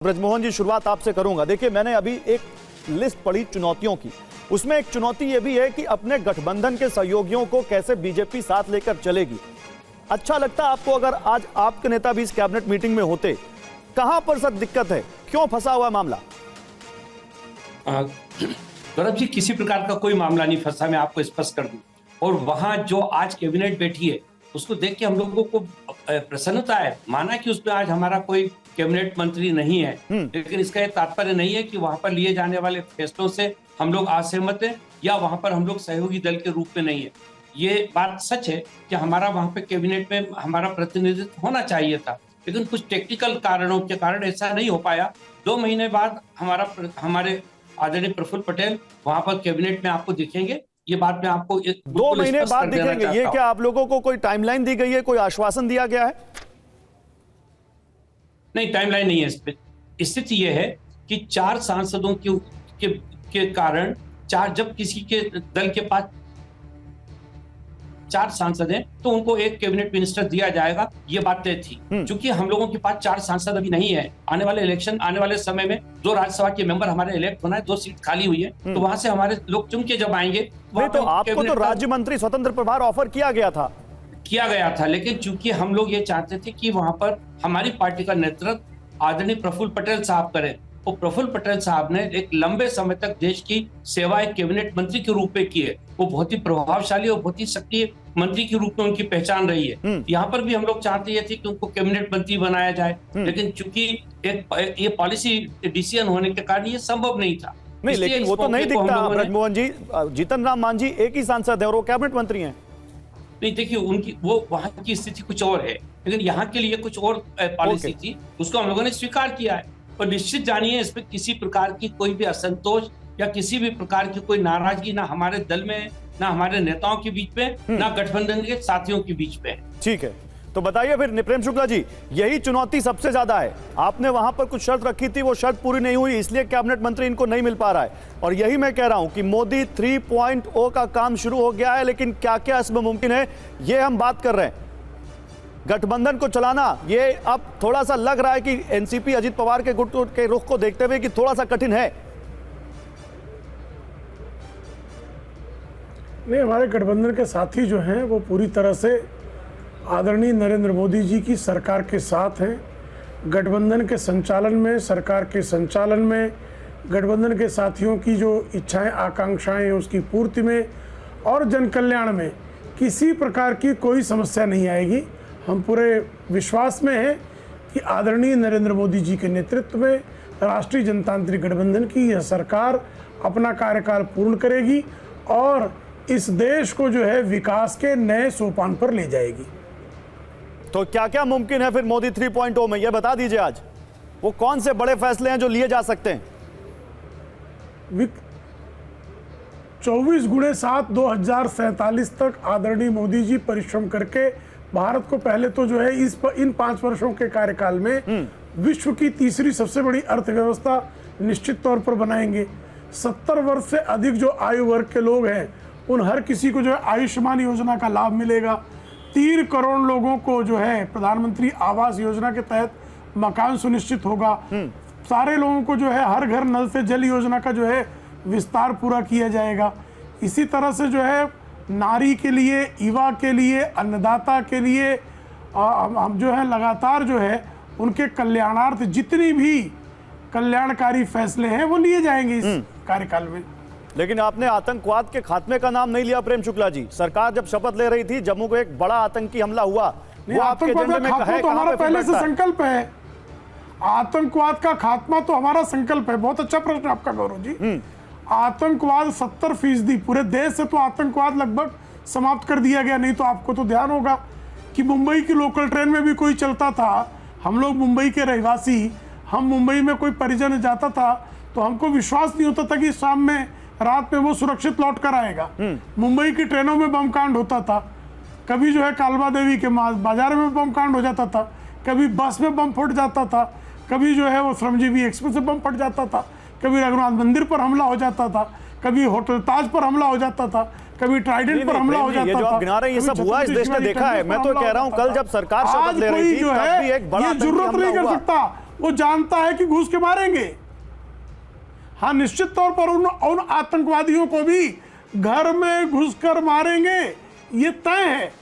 ब्रजमोहन जी, शुरुआत आपसे करूंगा। देखिए, मैंने अभी एक लिस्ट पढ़ी चुनौतियों की, उसमें एक चुनौती यह भी है कि अपने गठबंधन के सहयोगियों को कैसे बीजेपी साथ लेकर चलेगी। अच्छा लगता आपको अगर आज आपके नेता भी इस कैबिनेट मीटिंग में होते? कहां पर सर दिक्कत है, क्यों फंसा हुआ मामला? गौरव जी, किसी प्रकार का कोई मामला नहीं फंसा, मैं आपको स्पष्ट कर दूं। और वहां जो आज कैबिनेट बैठी है उसको देख के हम लोगों को प्रसन्नता है। माना कि उसमें आज हमारा कोई कैबिनेट मंत्री नहीं है, लेकिन इसका यह तात्पर्य नहीं है कि वहां पर लिए जाने वाले फैसलों से हम लोग असहमत हैं या वहां पर हम लोग सहयोगी दल के रूप में नहीं है। ये बात सच है कि हमारा वहां पे कैबिनेट में हमारा प्रतिनिधित्व होना चाहिए था, लेकिन कुछ टेक्निकल कारणों के कारण ऐसा नहीं हो पाया। 2 महीने बाद हमारे आदरणीय प्रफुल्ल पटेल वहां पर कैबिनेट में आपको दिखेंगे। ये बात मैं आपको 2 महीने बाद दिखेंगे? ये क्या आप लोगों को कोई टाइमलाइन दी गई है, कोई आश्वासन दिया गया है? नहीं, टाइमलाइन नहीं है। स्थिति यह है कि 4 सांसदों के कारण जब किसी के दल के पास 4 सांसद हैं तो उनको एक कैबिनेट मिनिस्टर दिया जाएगा, ये बात तय थी। क्योंकि हम लोगों के पास 4 सांसद अभी नहीं है, आने वाले समय में 2 राज्यसभा के मेंबर हमारे इलेक्ट होना है, 2 सीट खाली हुई है, तो वहां से हमारे लोग चुन के जब आएंगे। तो आपको तो राज्य मंत्री स्वतंत्र प्रभार ऑफर किया गया था, लेकिन चूंकि हम लोग ये चाहते थे कि वहां पर हमारी पार्टी का नेतृत्व आदरणीय प्रफुल्ल पटेल साहब करें, और प्रफुल्ल पटेल साहब ने एक लंबे समय तक देश की सेवा एक कैबिनेट मंत्री के रूप में की है। वो बहुत ही प्रभावशाली और बहुत ही सक्रिय मंत्री के रूप में उनकी पहचान रही है। यहाँ पर भी हम लोग चाहते थे कि उनको कैबिनेट मंत्री बनाया जाए, लेकिन चूंकि ये पॉलिसी डिसीजन होने के कारण ये संभव नहीं था। नहीं, लेकिन वो तो नहीं दिखता ब्रजमोहन जी। जीतन राम मांझी एक ही सांसद है और वो कैबिनेट मंत्री हैं। नहीं, देखिए, उनकी वो वहां की स्थिति कुछ और है, लेकिन यहाँ के लिए कुछ और पॉलिसी थी, उसको हम लोगों ने स्वीकार किया है। और निश्चित जानिए, इसमें किसी प्रकार की कोई भी असंतोष या किसी भी प्रकार की कोई नाराजगी ना हमारे दल में, ना हमारे नेताओं के बीच में, ना गठबंधन के साथियों के बीच में। ठीक है, तो बताइए फिर निप्रेम शुक्ला जी, यही चुनौती सबसे ज्यादा है। आपने वहां पर कुछ शर्त रखी थी, वो शर्त पूरी नहीं हुई, इसलिए कैबिनेट मंत्री इनको नहीं मिल पा रहा है। और यही मैं कह रहा हूं कि मोदी 3.0 का काम शुरू हो गया है, लेकिन क्या क्या इसमें मुमकिन है, ये हम बात कर रहे हैं। गठबंधन को चलाना ये अब थोड़ा सा लग रहा है कि एनसीपी अजित पवार के गुट के रुख को देखते हुए कि थोड़ा सा कठिन है। नहीं, हमारे गठबंधन के साथी जो हैं वो पूरी तरह से आदरणीय नरेंद्र मोदी जी की सरकार के साथ हैं। गठबंधन के संचालन में, सरकार के संचालन में, गठबंधन के साथियों की जो इच्छाएं आकांक्षाएं हैं उसकी पूर्ति में और जन कल्याण में किसी प्रकार की कोई समस्या नहीं आएगी। हम पूरे विश्वास में हैं कि आदरणीय नरेंद्र मोदी जी के नेतृत्व में राष्ट्रीय जनतांत्रिक गठबंधन की यह सरकार अपना कार्यकाल पूर्ण करेगी और इस देश को जो है विकास के नए सोपान पर ले जाएगी। तो क्या क्या मुमकिन है फिर मोदी 3.0 में, यह बता दीजिए। आज वो कौन से बड़े फैसले हैं जो लिए जा सकते हैं? 24x7 2047 तक आदरणीय मोदी जी परिश्रम करके भारत को पहले तो जो है इन 5 वर्षों के कार्यकाल में विश्व की तीसरी सबसे बड़ी अर्थव्यवस्था निश्चित तौर पर बनाएंगे। 70 वर्ष से अधिक जो आयु वर्ग के लोग हैं उन हर किसी को जो है आयुष्मान योजना का लाभ मिलेगा। 3 करोड़ लोगों को जो है प्रधानमंत्री आवास योजना के तहत मकान सुनिश्चित होगा। सारे लोगों को जो है हर घर नल से जल योजना का जो है विस्तार पूरा किया जाएगा। इसी तरह से जो है नारी के लिए, युवा के लिए, अन्नदाता के लिए हम जो है लगातार जो है उनके कल्याणार्थ जितनी भी कल्याणकारी फैसले हैं वो लिए जाएंगे इस कार्यकाल में। लेकिन आपने आतंकवाद के खात्मे का नाम नहीं लिया प्रेम शुक्ला जी। सरकार जब शपथ ले रही थी, जम्मू को एक बड़ा आतंकी हमला हुआ, वो आपके एजेंडे में है? तो हमारा पहले से संकल्प है, आतंकवाद का खात्मा तो हमारा संकल्प है। बहुत अच्छा प्रश्न आपका गौरव जी। आतंकवाद 70% पूरे देश से तो आतंकवाद लगभग समाप्त कर दिया गया। नहीं तो आपको तो ध्यान होगा कि मुंबई की लोकल ट्रेन में भी कोई चलता था, हम लोग मुंबई के रहवासी, हम मुंबई में कोई परिजन जाता था तो हमको विश्वास नहीं होता था कि शाम में रात में वो सुरक्षित लौट कर आएगा। मुंबई की ट्रेनों में बम कांड होता था, कभी जो है कालवा देवी के बाजार में बम कांड हो जाता था, कभी बस में बम फट जाता था, कभी जो है वो श्रमजीवी एक्सप्रेस में बम फट जाता था, कभी रघुनाथ मंदिर पर हमला हो जाता था, कभी होटल ताज पर हमला हो जाता था, कभी ट्राइडेंट पर हमला हो जाता था। ये जो आप गिना रहे हैं ये सब हुआ, इस देश ने देखा है। मैं तो कह रहा हूं कल जब सरकार शपथ ले रही थी तब भी एक बड़ा जरूरत नहीं कर सकता वो जानता है कि घुस के मारेंगे। हाँ, निश्चित तौर पर उन आतंकवादियों को भी घर में घुसकर मारेंगे, ये तय है।